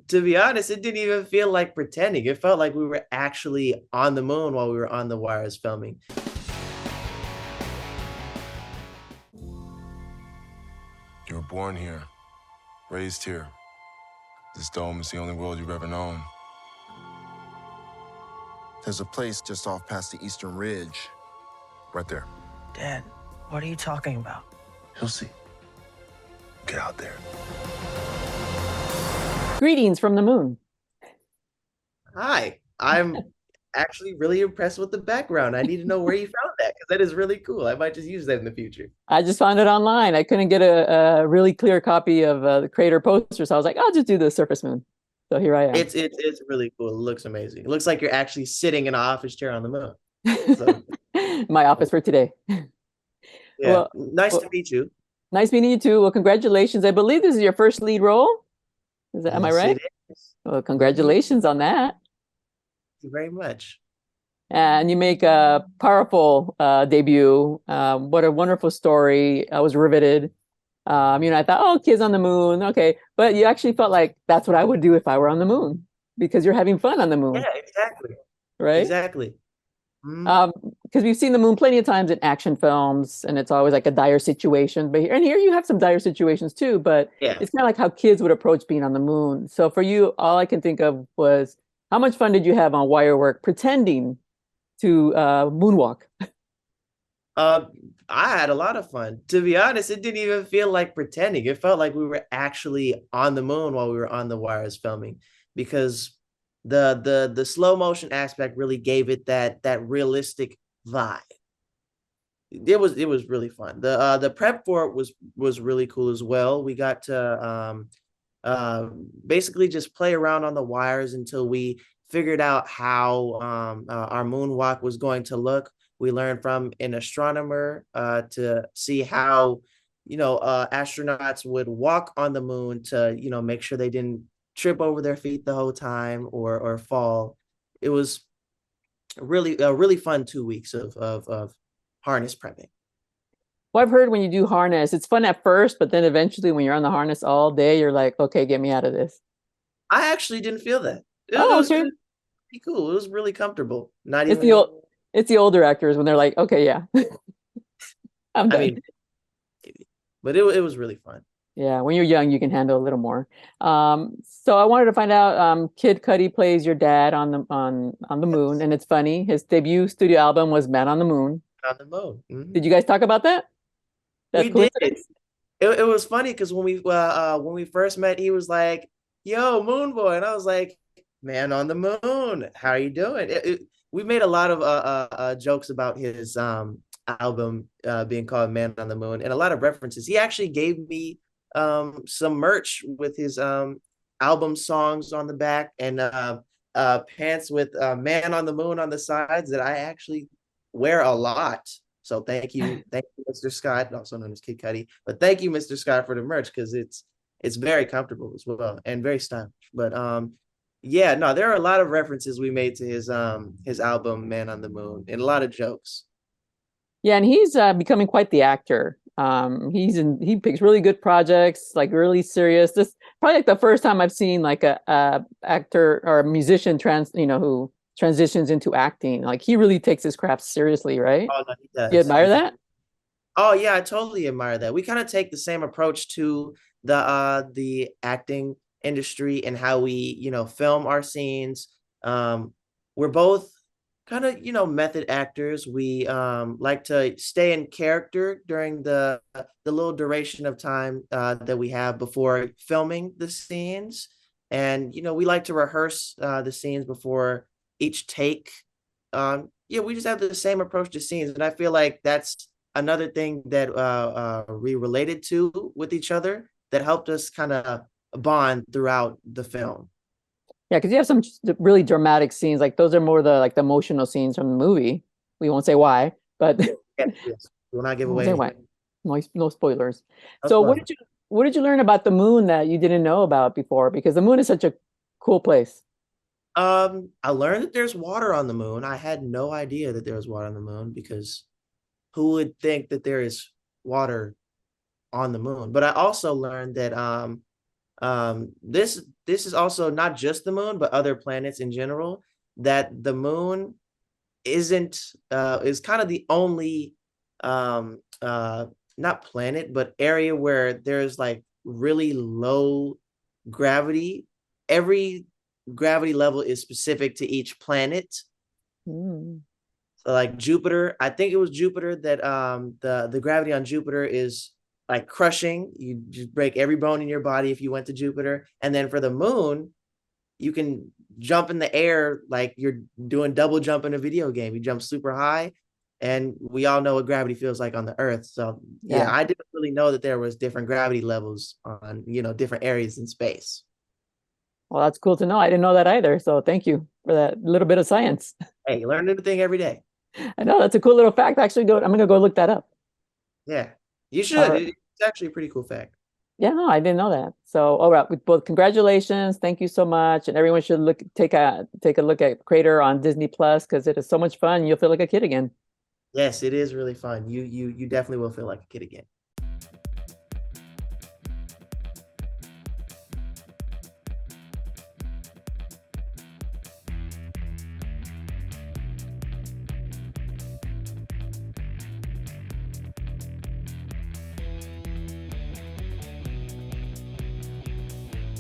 To be honest, it didn't even feel like pretending. It felt like we were actually on the moon while we were on the wires filming. You were born here, raised here. This dome is the only world you've ever known. There's a place just off past the Eastern Ridge. Right there. Dad, what are you talking about? You'll see. Get out there. Greetings from the moon. Hi, I'm actually really impressed with the background. I need to know where you found that because that is really cool. I might just use that in the future. I just found it online. I couldn't get a really clear copy of the Crater poster, so I was like, I'll just do the surface moon. So here I am. It's really cool. It looks amazing. It looks like you're actually sitting in an office chair on the moon. So my office for today. yeah, Well, nice to meet you. Nice meeting you too. Well, congratulations. I believe this is your first lead role. Am I Yes, right? it is. Well, congratulations on that. Thank you very much. And you make a powerful debut. What a wonderful story. I was riveted. I thought, oh, kids on the moon. Okay. But you actually felt like that's what I would do if I were on the moon because you're having fun on the moon. Yeah, exactly. Right? Exactly. Mm. Because we've seen the moon plenty of times in action films, and it's always like a dire situation. But here you have some dire situations too. But Yeah. it's kind of like how kids would approach being on the moon. So for you, all I can think of was how much fun did you have on wire work pretending to moonwalk? I had a lot of fun. To be honest, it didn't even feel like pretending. It felt like we were actually on the moon while we were on the wires filming because the slow motion aspect really gave it that realistic vibe. It was really fun. The prep for it was really cool as well. We got to basically just play around on the wires until we figured out how our moonwalk was going to look. We learned from an astronomer to see how astronauts would walk on the moon to make sure they didn't trip over their feet the whole time or fall. It was really a really fun 2 weeks of harness prepping. Well, I've heard when you do harness, it's fun at first, but then eventually when you're on the harness all day, you're like, okay, get me out of this. I actually didn't feel that. It Oh, was okay. pretty cool. It was really comfortable. Not It's even. it's the older actors when they're like, okay, yeah, I'm done. I mean, maybe. But it was really fun. Yeah, when you're young, you can handle a little more. So I wanted to find out, Kid Cudi plays your dad on the moon, and it's funny. His debut studio album was Man on the Moon. On the moon. Mm-hmm. Did you guys talk about that? We did. It was funny because when we first met, he was like, "Yo, Moon Boy," and I was like, "Man on the moon, how are you doing?" We made a lot of jokes about his album being called Man on the Moon and a lot of references. He actually gave me some merch with his album songs on the back and pants with Man on the Moon on the sides that I actually wear a lot. So thank you, Mr. Scott, also known as Kid Cudi. But thank you, Mr. Scott, for the merch because it's very comfortable as well and very stylish. But yeah, no, there are a lot of references we made to his album Man on the Moon and a lot of jokes. Yeah, and he's becoming quite the actor. He picks really good projects, like really serious. This probably like the first time I've seen like a actor or a musician who transitions into acting. Like he really takes his craft seriously, right? Oh, no, he does. You admire that? Oh yeah, I totally admire that. We kind of take the same approach to the acting industry and how we, film our scenes. We're both kind of, method actors. We like to stay in character during the little duration of time that we have before filming the scenes. And, we like to rehearse the scenes before each take. Yeah, we just have the same approach to scenes. And I feel like that's another thing that we related to with each other that helped us kind of bond throughout the film. Yeah, because you have some really dramatic scenes. Like those are more the emotional scenes from the movie. We won't say why, but Yes. We'll not give we won't away say why. No spoilers. No So spoilers. what did you learn about the moon that you didn't know about before? Because the moon is such a cool place. I learned that there's water on the moon. I had no idea that there was water on the moon because who would think that there is water on the moon? But I also learned that This is also not just the moon, but other planets in general. That the moon is kind of the only um not planet, but area where there's like really low gravity. Every gravity level is specific to each planet. Mm. So like Jupiter, I think it was Jupiter that the gravity on Jupiter is like crushing. You just break every bone in your body if you went to Jupiter. And then for the moon, you can jump in the air like you're doing double jump in a video game. You jump super high, and we all know what gravity feels like on the Earth. So yeah, Yeah. I didn't really know that there was different gravity levels on different areas in space. Well, that's cool to know. I didn't know that either. So thank you for that little bit of science. Hey, you learn a new thing every day. I know that's a cool little fact. Actually, I'm gonna go look that up. Yeah, you All should. right. It's actually a pretty cool fact. Yeah, no, I didn't know that. So, all right, with both congratulations, thank you so much, and everyone should take a look at Crater on Disney Plus because it is so much fun. You'll feel like a kid again. Yes, it is really fun. You definitely will feel like a kid again.